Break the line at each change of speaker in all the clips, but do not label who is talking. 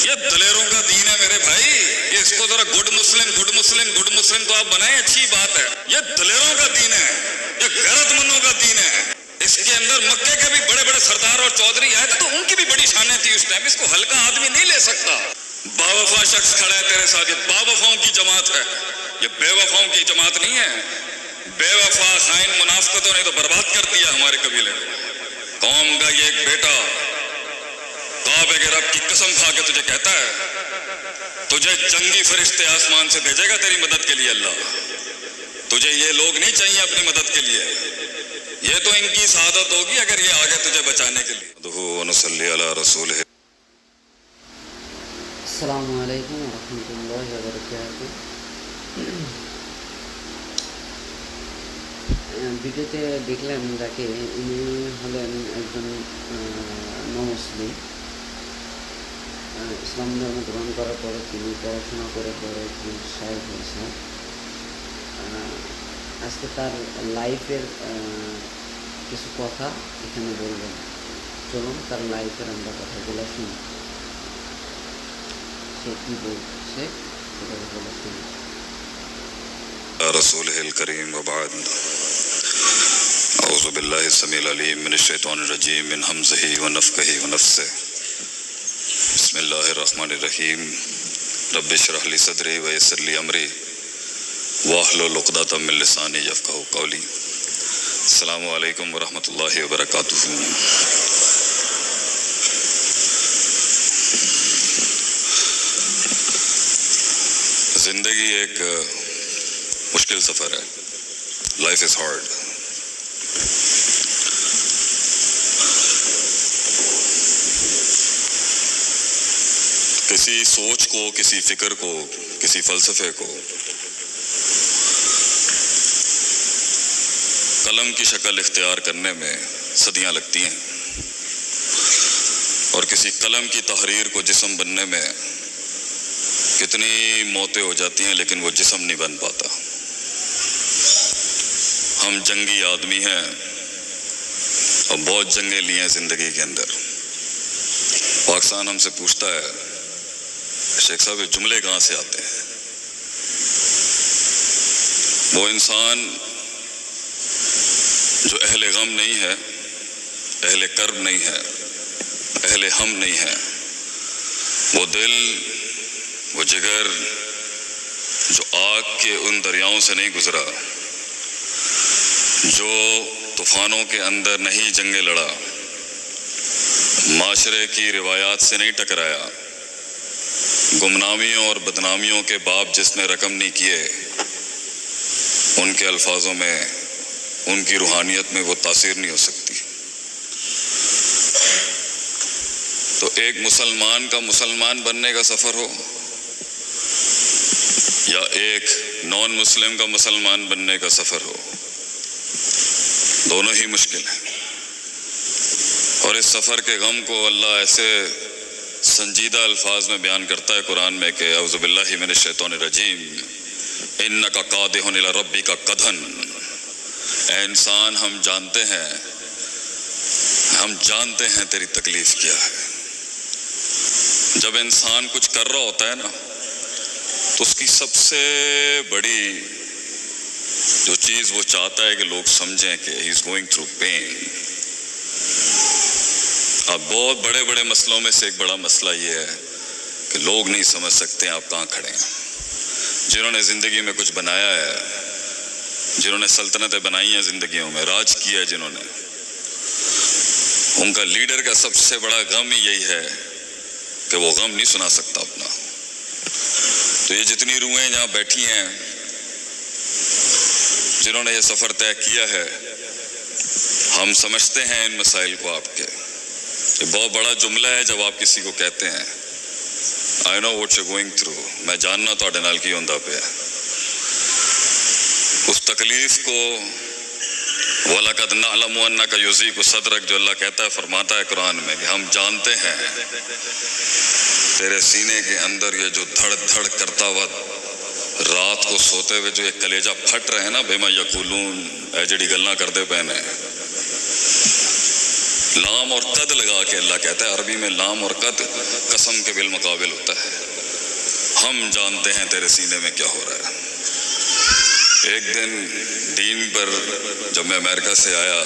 یہ دلیروں کا دین ہے میرے بھائی. یہ اس کو ذرا گڈ مسلم تو آپ بنائیں, اچھی بات ہے. یہ دلیروں کا دین ہے, یہ غیرت مندوں کا دین ہے. اس کے اندر مکے کے بھی بڑے بڑے سردار اور چودھری آئے تھے تو ان کی بھی بڑی شانیں تھی اس ٹائم. اس کو ہلکا آدمی نہیں لے سکتا. باوفا شخص کھڑا ہے تیرے ساتھ, یہ باوفاؤں کی جماعت ہے, یہ بے وفاؤں کی جماعت نہیں ہے. بے وفا خائن منافقتوں نے تو برباد کر دیا ہمارے قبیلے کو. قوم کا یہ ایک بیٹا کعبے کے رب کی قسم کھا کے تجھے کہتا ہے تجھے جنگی فرشتے آسمان سے بھیجے گا تیری مدد کے لیے. اللہ تجھے یہ لوگ نہیں چاہیے اپنی مدد کے لیے, یہ تو ان کی سعادت ہوگی اگر یہ آگے تجھے بچانے کے لیے. نصلی علی رسول.
السلام علیکم ورحمۃ اللہ وبرکاتہ. ভিডিওতে দেখলাম যাকে ইনি হলেন একজন নমুসলিম. ইসলাম ধর্ম গ্রহণ করার পরে তিনি পড়াশোনা করে পরে তিনি সাহেব হয়েছেন. আজকে তার লাইফের কিছু কথা এখানে বলবেন. চলুন তার লাইফের আমরা কথাগুলো শুনি, সে কী বলছে সেটা বলে শুনি.
رسوله الكريم وبعد اعوذ بالله السميع العليم من الشيطان الرجيم من همزه ونفخه ونفثه. بسم الله الرحمن الرحيم. رب اشرح لي صدري ويسر لي امري واحلل عقدة من لساني يفقهوا قولي. السلام علیکم ورحمۃ اللہ وبرکاتہ. زندگی ایک مشکل سفر ہے. Life is hard. کسی سوچ کو, کسی فکر کو, کسی فلسفے کو قلم کی شکل اختیار کرنے میں صدیاں لگتی ہیں, اور کسی قلم کی تحریر کو جسم بننے میں کتنی موتیں ہو جاتی ہیں لیکن وہ جسم نہیں بن پاتا. ہم جنگی آدمی ہیں اور بہت جنگیں لی ہیں زندگی کے اندر. پاکستان ہم سے پوچھتا ہے شیخ صاحب یہ جملے کہاں سے آتے ہیں؟ وہ انسان جو اہل غم نہیں ہے, اہل کرب نہیں ہے, اہل ہم نہیں ہے, وہ دل, وہ جگر جو آگ کے ان دریاؤں سے نہیں گزرا, جو طوفانوں کے اندر نہیں جنگیں لڑا, معاشرے کی روایات سے نہیں ٹکرایا, گمنامیوں اور بدنامیوں کے باب جس نے رقم نہیں کیے, ان کے الفاظوں میں, ان کی روحانیت میں وہ تاثیر نہیں ہو سکتی. تو ایک مسلمان کا مسلمان بننے کا سفر ہو یا ایک نان مسلم کا مسلمان بننے کا سفر ہو, دونوں ہی مشکل ہیں. اور اس سفر کے غم کو اللہ ایسے سنجیدہ الفاظ میں بیان کرتا ہے قرآن میں کہ اعوذ باللہ من الشیطان الرجیم انک قادح الی ربک قدحا. اے انسان ہم جانتے ہیں تیری تکلیف کیا ہے. جب انسان کچھ کر رہا ہوتا ہے نا تو اس کی سب سے بڑی جو چیز وہ چاہتا ہے کہ لوگ سمجھیں کہ ہی از گوئنگ تھرو پین. اب بہت بڑے بڑے مسئلوں میں سے ایک بڑا مسئلہ یہ ہے کہ لوگ نہیں سمجھ سکتے آپ کہاں کھڑے ہیں. جنہوں نے زندگی میں کچھ بنایا ہے, جنہوں نے سلطنتیں بنائی ہیں زندگیوں میں, راج کیا ہے جنہوں نے, ان کا لیڈر کا سب سے بڑا غم ہی یہی ہے کہ وہ غم نہیں سنا سکتا اپنا. تو یہ جتنی روحیں جہاں بیٹھی ہیں جنہوں نے یہ سفر طے کیا ہے, ہم سمجھتے ہیں ان مسائل کو. آپ کے یہ بہت بڑا جملہ ہے جب آپ کسی کو کہتے ہیں I know what you're going through, میں جاننا تواڈے نال کی ہوندا پیا. اس تکلیف کو وَلَقَدْ نَعْلَمُ أَنَّكَ يُضِيقُ صَدْرَكَ جو اللہ کہتا ہے, فرماتا ہے قرآن میں کہ ہم جانتے ہیں تیرے سینے کے اندر یہ جو دھڑ دھڑ کرتا ہوا رات کو سوتے ہوئے جو یہ کلیجہ پھٹ رہے ہیں نا, بِمَا يَقُولُونَ اے جڑی گلاں کردے پے نے, لام اور قد لگا کے اللہ کہتا ہے، عربی میں لام اور قد قسم کے بالمقابل ہوتا ہے. ہم جانتے ہیں تیرے سینے میں کیا ہو رہا ہے. ایک دن دین پر جب میں امریکہ سے آیا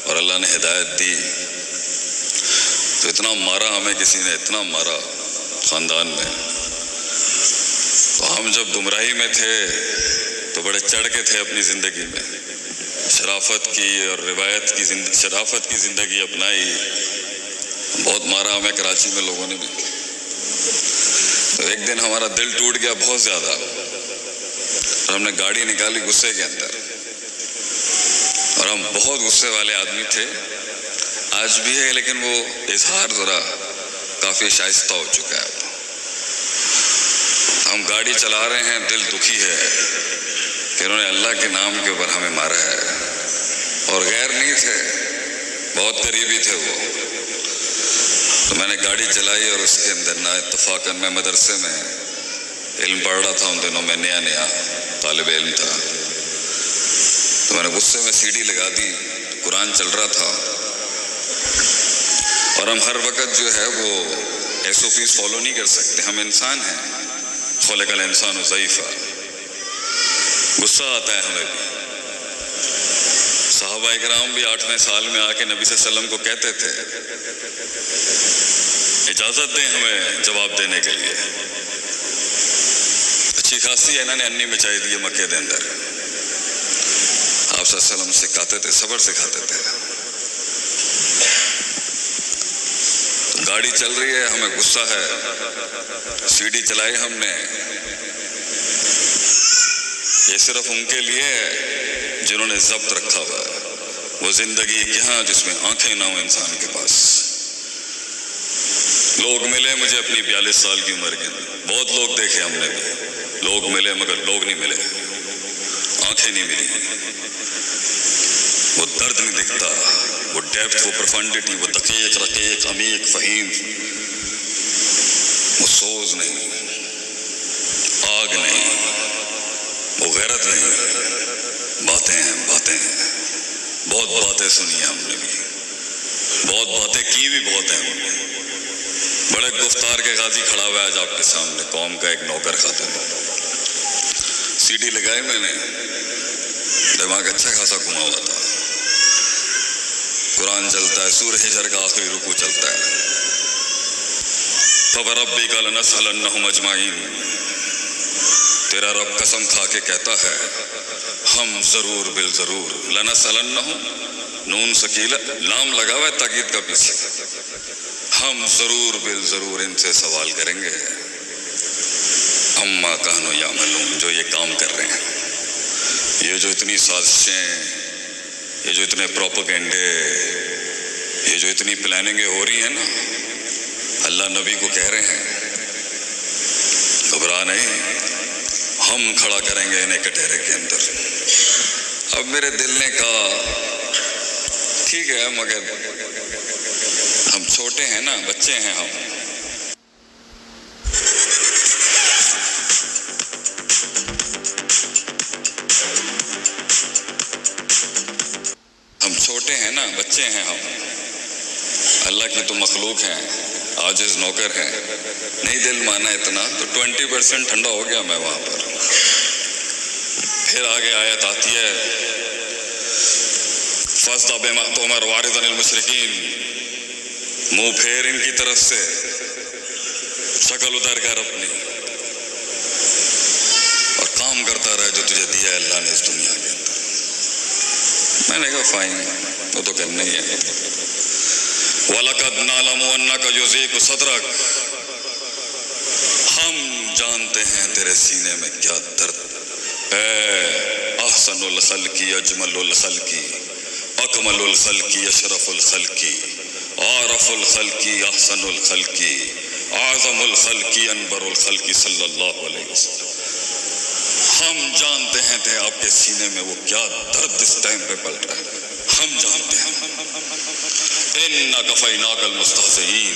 اور اللہ نے ہدایت دی تو اتنا مارا ہمیں، کسی نے اتنا مارا خاندان میں. تو ہم جب گمراہی میں تھے تو بڑے چڑھ کے تھے اپنی زندگی میں، شرافت کی اور روایت کی شرافت کی زندگی اپنائی. بہت مارا ہمیں کراچی میں لوگوں نے بھی. تو ایک دن ہمارا دل ٹوٹ گیا بہت زیادہ، اور ہم نے گاڑی نکالی غصے کے اندر، اور ہم بہت غصے والے آدمی تھے، آج بھی ہے، لیکن وہ اظہار ذرا کافی شائستہ ہو چکا ہے. ہم گاڑی چلا رہے ہیں، دل دکھی ہے کہ انہوں نے اللہ کے نام کے اوپر ہمیں مارا ہے، اور غیر نہیں تھے، بہت قریبی تھے وہ. تو میں نے گاڑی چلائی اور اس کے اندر نا اتفاقاً میں مدرسے میں علم پڑھ رہا تھا، ان دنوں میں نیا طالب علم تھا. تو میں نے غصے میں CD لگا دی، قرآن چل رہا تھا. اور ہم ہر وقت جو ہے وہ SOPs فالو نہیں کر سکتے، ہم انسان ہیں. خلق الانسان ضعیفا، غصہ آتا ہے ہمیں بھی. صحابہ اکرام بھی 8ویں سال میں آ کے نبی صلی اللہ علیہ وسلم کو کہتے تھے اجازت دیں ہمیں جواب دینے کے لیے. اچھی خاصی انہوں نے انی مچائی دی مکے دے اندر. آپ صلی اللہ علیہ وسلم سکھاتے تھے، صبر سکھاتے تھے. گاڑی چل رہی ہے، ہمیں غصہ ہے، CD چلائی ہم نے. یہ صرف ان کے لیے ہے جنہوں نے ضبط رکھا ہوا ہے. وہ زندگی یہاں جس میں آنکھیں نہ ہوں انسان کے پاس. لوگ ملے مجھے اپنی 42 سال کی عمر کے، بہت لوگ دیکھے ہم نے بھی، لوگ ملے مگر لوگ نہیں ملے، آنکھیں نہیں ملی. وہ درد نہیں دکھتا، وہ ڈیپتھ، وہ پروفنڈیٹی، وہ دقیق رقیق عمیق فہیم، وہ سوز نہیں، آگ نہیں، وہ غیرت نہیں. باتیں ہیں، باتیں ہیں، بہت باتیں سنی ہیں ہم نے بھی، بہت باتیں کی بھی بہت ہیں. ہم نے بڑے گفتار کے غازی کھڑا ہوا ہے آج آپ کے سامنے، قوم کا ایک نوکر خاتون. CD لگائی میں نے، دماغ اچھا خاصا گھما ہوا تھا. قرآن چلتا ہے، سورہ حجر کا آخری رکوع چلتا ہے. فَوَرَبِّكَ لَنَسْأَلَنَّهُمْ أَجْمَعِينَ. تیرا رب قسم کھا کے کہتا ہے ہم ضرور بالضرور، لَنَسْأَلَنَّهُمْ، نون ثقیلہ، لام لگا ہوا ہے تاکید کا پیچھے، ہم ضرور بالضرور ان سے سوال کریں گے. عَمَّا كَانُوا يَعْمَلُونَ، جو یہ کام کر رہے ہیں، یہ جو اتنی سازشیں، یہ جو اتنے پروپیگنڈے، یہ جو اتنی پلاننگیں ہو رہی ہیں نا، اللہ نبی کو کہہ رہے ہیں گھبرا نہیں، ہم کھڑا کریں گے انہیں کٹہرے کے اندر. اب میرے دل نے کہا ٹھیک ہے، مگر ہم چھوٹے ہیں نا، بچے ہیں ہم چھوٹے ہیں نا، بچے ہیں ہم، اللہ کی تو مخلوق ہیں، عاجز نوکر ہیں. نہیں دل مانا اتنا تو 20% ٹھنڈا ہو گیا میں وہاں پر. پھر آگے آیت آتی ہے فَاسْتَعْ بِمَا تُؤْمَرُ وَأَعْرِضْ عَنِ الْمُشْرِكِينَ، منہ پھیر ان کی طرف سے، شکل ادھر کر اپنی، اور کام کرتا رہے جو تجھے دیا ہے اللہ نے اس دنیا کے اندر. میں نے کہا فائن، وہ تو کرنا ہی ہے. وَلَقَدْ نَعْلَمُ أَنَّكَ يُضِيقُ صَدْرَكَ، ہم جانتے ہیں تیرے سینے میں کیا درد. اے احسن الخلق اجمل الخلق اکمل الخلق اشرف الخلق عارف الخلق احسن الخلق اعظم الخلق انبر الخلق صلی اللہ علیہ وسلم. ہم جانتے ہیں تھے آپ کے سینے میں وہ کیا درد اس ٹائم پہ پل رہا ہے، ہم جانتے ہیں. اِنَّا كَفَيْنَاكَ الْمُسْتَهْزِئِينَ،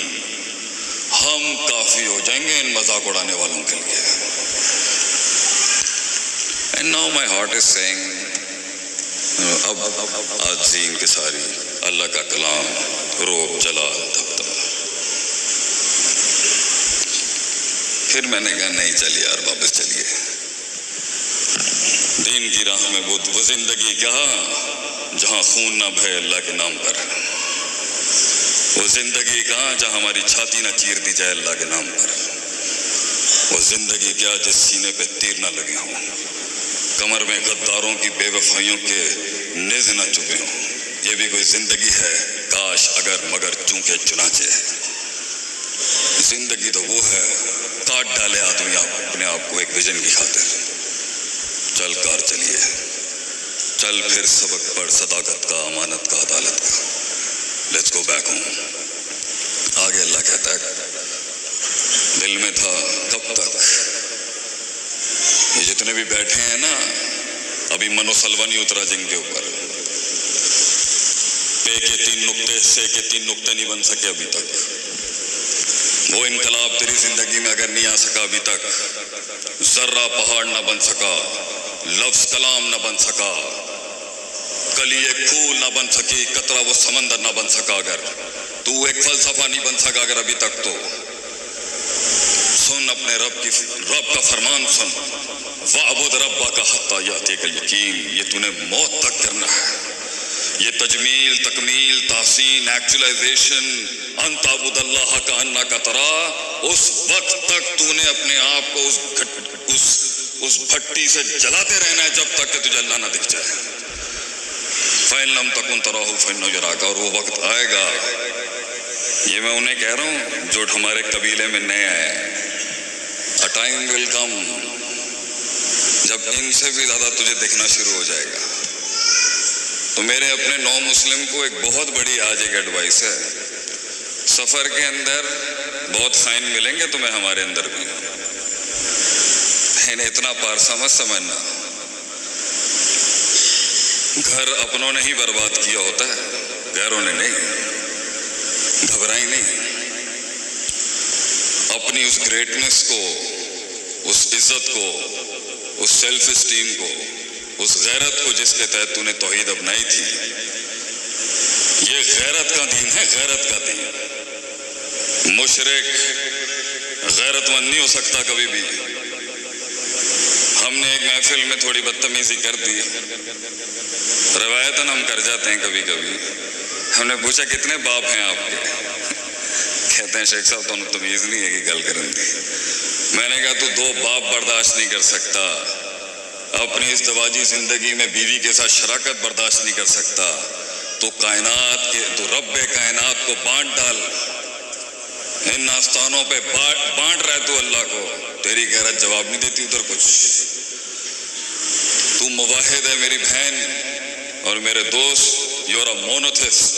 ہم کافی ہو جائیں گے ان مذاق اڑانے والوں کے لیے. And now my heart is saying اب آج انکساری अल्लाह का कलाम रोब जला धपता। फिर मैंने कहा नहीं चलिए यार वापस चलिए। दीन की राह में वो जिंदगी क्या जहाँ खून ना बहे अल्लाह के नाम पर, वो जिंदगी कहाँ जहाँ हमारी छाती ना चीर दी जाए अल्लाह के नाम पर, वो जिंदगी क्या जिस सीने पे तीर ना लगे हों, कमर में गद्दारों की बेवफाइयों के नेज़ ना चुभे हों। ये भी कोई जिंदगी है? काश अगर मगर चूंकि चुनाचे है। जिंदगी तो वो है काट डाले आदमी अपने आप को एक विजन की खातिर। चल कार चलिए, चल फिर सबक पढ़ सदाकत का, अमानत का, अदालत का। Let's go back home. आगे अल्लाह कहता है, दिल में था कब तक ये जितने भी बैठे हैं ना, अभी मनोसलवा नहीं उतरा जिनके ऊपर, पे के 3 नुक्ते, से के 3 नुक्ते नहीं बन सके अभी तक। वो इनकलाब तेरी जिंदगी में अगर नहीं आ सका अभी तक, जर्रा पहाड़ ना बन सका, लफ्ज कलाम ना बन सका, कली एक फूल ना बन सकी, कतरा वो समंदर ना बन सका, अगर तू एक फलसफा नहीं बन सका अगर अभी तक, तो सुन अपने रब का फरमान सुन, वाबुद रब्बा का हत्ता यातिकल यकीन। ये तूने मौत तक करना है। ये तजमील, तकमील, तासीन, एक्चुअलाइजेशन, अंताबुदल्लाह का अन्ना का तरा, उस वक्त तक तूने अपने आप को उस भट्टी से जलाते रहना है जब तक कि तुझे अल्लाह ना दिख जाए। फ़इन लम तकुन तराहु फ़इन्नहु यराका। और वो वक्त आएगा, ये मैं उन्हें कह रहा हूँ जो हमारे कबीले में नए आए, अ टाइम विल कम जब इनसे भी ज़्यादा तुझे दिखना शुरू हो जाएगा। तो मेरे अपने नौ मुस्लिम को एक बहुत बड़ी आज एक एडवाइस है, सफ़र के अंदर बहुत ख़ाइन मिलेंगे तुम्हें, हमारे अंदर भी, इन्हें इतना पारसा मत समझना। घर अपनों ने ही बर्बाद किया होता है, गैरों ने नहीं। घबराई नहीं, अपनी उस ग्रेटनेस को, उस इज्जत को, उस सेल्फ एस्टीम को, उस गैरत को जिसके तहत तूने तौहीद अपनाई थी, ये गैरत का दीन है, गैरत का दीन। मुशरिक गैरतमंद नहीं हो सकता कभी भी। हमने एक महफिल में थोड़ी बदतमीजी कर दी, रवायतन हम कर जाते हैं कभी कभी। हमने पूछा कितने बाप हैं आपके? कहते हैं शेख साहब तो तमीज़ नहीं है कि गल करन दी। मैंने कहा तू 2 बाप बर्दाश्त नहीं कर सकता, अपनी इस दवाजी जिंदगी में बीवी के साथ शराकत बर्दाश्त नहीं कर सकता, तो कायनात के, तो रब्बे कायनात को बांट डाल, इन आस्थानों पे बांट रहा है तू अल्लाह को, तेरी गैरत जवाब नहीं देती उधर कुछ। तू मुवाहिद है मेरी बहन और मेरे दोस्त, you are a monotheist,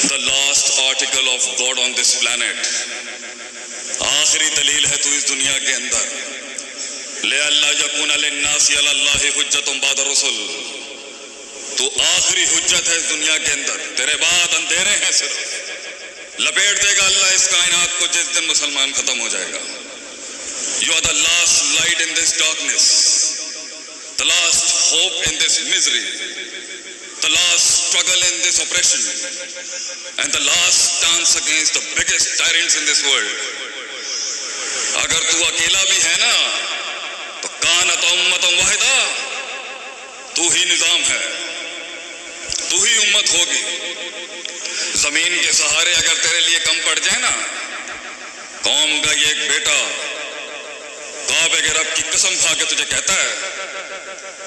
the last article of God on this planet. आखिरी दलील है तू इस दुनिया के अंदर। ले अल्लाह यकून लिन्नासी अलल्लाहि हुज्जतुन बाद रुsul, तू आखिरी हुज्जत है इस दुनिया के अंदर, तेरे बाद अंधेरे हैं सिर्फ। लपेट देगा अल्लाह इस कायनात को जिस दिन मुसलमान खत्म हो जाएगा। You are the last light in this darkness, the last hope in this misery, the last struggle in this oppression, and the last stance against the biggest tyrants in this world. अगर तू अकेला भी है ना, तो कानत उम्मतुन वाहिदा, तू ही निजाम है, तू ही उम्मत होगी। जमीन के सहारे अगर तेरे लिए कम पड़ जाए ना, कौम का ये एक बेटा काबे के रब की कसम खा के तुझे कहता है,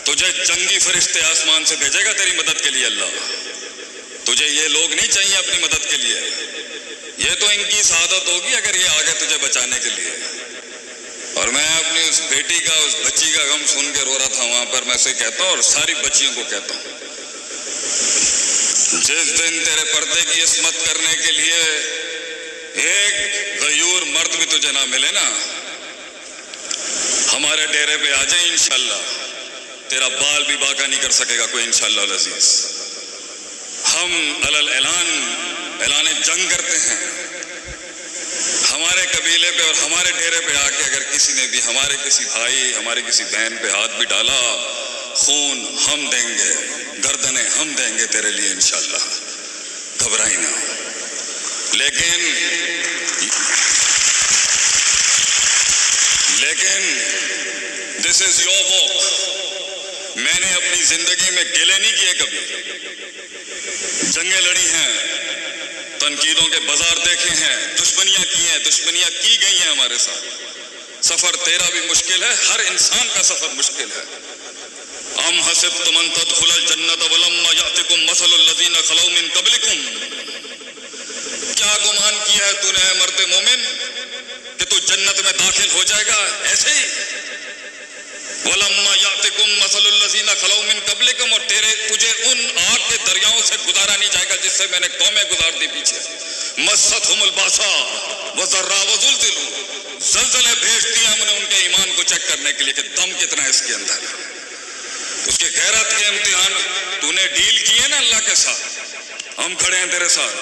तुझे जंगी फरिश्ते आसमान से भेजेगा तेरी मदद के लिए अल्लाह। तुझे ये लोग नहीं चाहिए अपनी मदद के लिए, ये तो इनकी सादत होगी अगर ये आगे तुझे बचाने के लिए। और मैं अपनी उस बेटी का, उस बच्ची का गम सुन के रो रहा था वहां पर। मैं से कहता हूँ और सारी बच्चियों को कहता हूँ, जिस दिन तेरे पर्दे की इस्मत करने के लिए एक गयूर मर्द भी तुझे ना मिले ना, हमारे डेरे पे आ जाए इंशाल्लाह, तेरा बाल भी बाका नहीं कर सकेगा कोई इंशाअल्लाह अज़ीज़। हम अलल ऐलान जंग करते हैं। हमारे कबीले पे और हमारे डेरे पे आके अगर किसी ने भी हमारे किसी भाई, हमारे किसी बहन पे हाथ भी डाला, खून हम देंगे। गर्दनें हम देंगे तेरे लिए इंशाल्लाह, घबराई ना। लेकिन दिस इज योर वॉक। मैंने अपनी जिंदगी में गिले नहीं किए कभी, जंगें लड़ी हैं, तनकीदों के बाजार देखे हैं, दुश्मनियां की हैं, दुश्मनियां की गई हैं हमारे साथ। सफर तेरा भी मुश्किल है, हर इंसान का सफर मुश्किल है। अम हसिबतुम अन तदखुलल जन्नत वलम्मा यातिकुम मसलुल लज़ीना खलौ मिन क़ब्लिकुम, क्या गुमान किया है तूने मर्द मोमिन कि तू जन्नत में दाखिल हो जाएगा ऐसे ही? वलम्मा यातिकुम मसलुल लज़ीना खलौ मिन क़ब्लिकुम, और तुझे उन आग के दरियाओं से गुजारा नहीं जाएगा जिससे मैंने कौमें गुजार दी पीछे। मस्सतहुमुल बासा वज़र्रा वज़ुल्ज़िलू, ज़लज़ले भेज दिए हमने उनके ईमान को चेक करने के लिए कि दम कितना है इसके अंदर। उसके गैरत के इम्तिहान तूने डील किए ना अल्लाह के साथ, हम खड़े हैं तेरे साथ।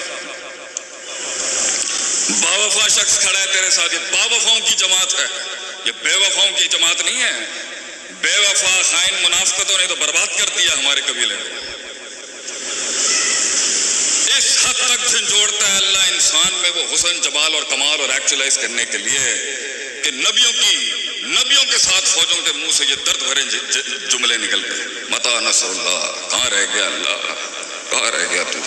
बावफा शख्स खड़ा है तेरे साथ, ये बावफाओं की जमात है, ये बेवफाओं की जमात नहीं है। बेवफा खाइन मुनाफिकों ने तो बर्बाद कर दिया हमारे कबीले को। इस हद तक झंझोड़ता है अल्लाह इंसान में वो हुस्न, जमाल और कमाल और एक्चुअलाइज करने के लिए कि नबियों के साथ फौजों के मुंह से ये दर्द भरे जुमले निकल गए, मता नसरुल्लाह, कहाँ रह गया अल्लाह, कहाँ रह गया तू,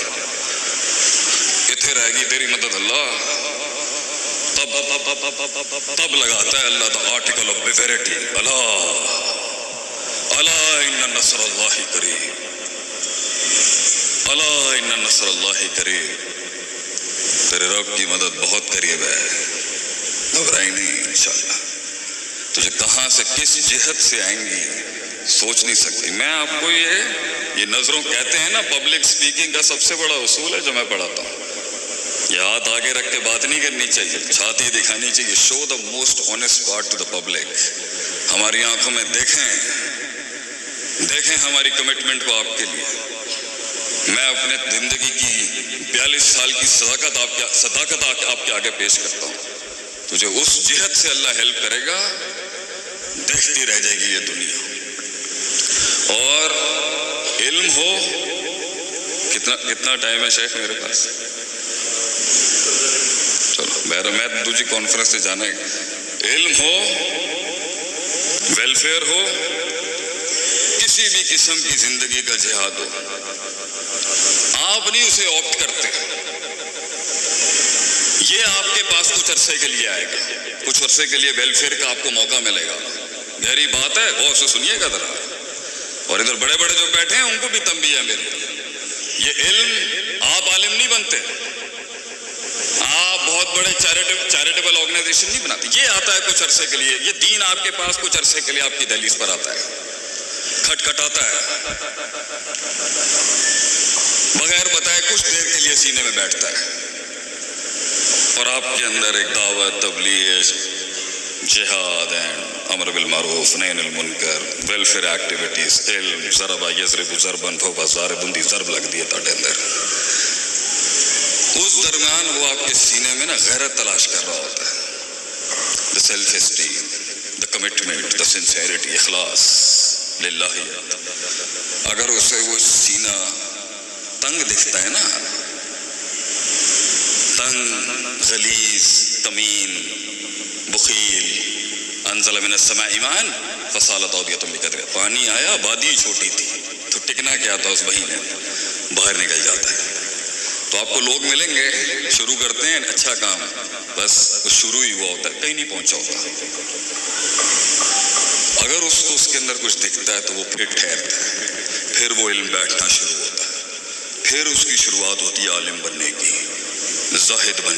किथे रहेगी तेरी मदद अल्लाह। तब लगाता है अल्लाह द आर्टिकल ऑफ बिवेरिटी, अला इन्ना नसरुल्लाहि करीब, अला इन्ना नसरुल्लाहि करीब, तेरे रब की मदद बहुत करीब है, घबराई नहीं इंशाअल्लाह। तुझे कहाँ से किस जिहत से आएंगी सोच नहीं सकती। मैं आपको ये नजरों कहते हैं ना, पब्लिक स्पीकिंग का सबसे बड़ा उसूल है जो मैं पढ़ाता हूँ। ये हाथ आगे रख के बात नहीं करनी चाहिए, छाती दिखानी चाहिए। Show the most honest part two the public. हमारी आंखों में देखें हमारी कमिटमेंट को आपके लिए। मैं अपने जिंदगी की 42 साल की सदाकत आपके आगे पेश करता हूँ। तुझे उस जिहत से अल्लाह हेल्प करेगा, देखती रह जाएगी ये दुनिया। और इल्म हो, कितना टाइम है शेख मेरे पास? चलो मैं दूसरी कॉन्फ्रेंस से जाना है। इल्म हो, वेलफेयर हो, किसी भी किस्म की जिंदगी का जिहाद हो, आप नहीं उसे ऑप्ट करते, ये आपके पास कुछ अरसे के लिए आएगा, कुछ अरसे के लिए वेलफेयर का आपको मौका मिलेगा। गहरी बात है, गौर से सुनिएगा जरा। और इधर बड़े बड़े जो बैठे हैं उनको भी तंबीह है मेरी, ये इल्म, आप आलिम नहीं बनते, आप बहुत बड़े चैरिटेबल ऑर्गेनाइजेशन नहीं बनाते। ये आता है कुछ अरसे के लिए, ये दीन आपके पास कुछ अरसे के लिए आपकी दहलीज पर आता है, खटखटाता है, बगैर बताए कुछ देर के लिए सीने में बैठता है, और आपके अंदर एक दावत, तबलीग, जिहाद एंड अमर बिल मारूफ, नही अनिल मुनकर, वेलफेयर एक्टिविटीज, इल्म, ज़रबा यज़रिबु ज़रबन फौक़ ज़ारिबुंदी ज़रब लग दिए ताड़े अंदर। उस दरमियान वो आपके सीने में ना गैरत तलाश कर रहा होता है, the self esteem, the commitment, the sincerity, इखलास लिल्लाह। अगर उसे वो सीना तंग दिखता है ना, तंग, गलीज, तमीन, बुखील, अंज़ल मिनस समा ईमान फसालत औदियतुम बिक़द्र, पानी आया, आबादी छोटी थी तो टिकना क्या था उस महीने में, बाहर निकल जाता है। तो आपको लोग मिलेंगे, शुरू करते हैं अच्छा काम, बस वो शुरू ही हुआ होता है, कहीं नहीं पहुंचा होता। अगर उसको उसके अंदर कुछ दिखता है तो वो फिर ठहरता है, फिर वो इल्म बैठना शुरू होता है, फिर उसकी शुरुआत होती है आलिम बनने की, ज़ाहिद बन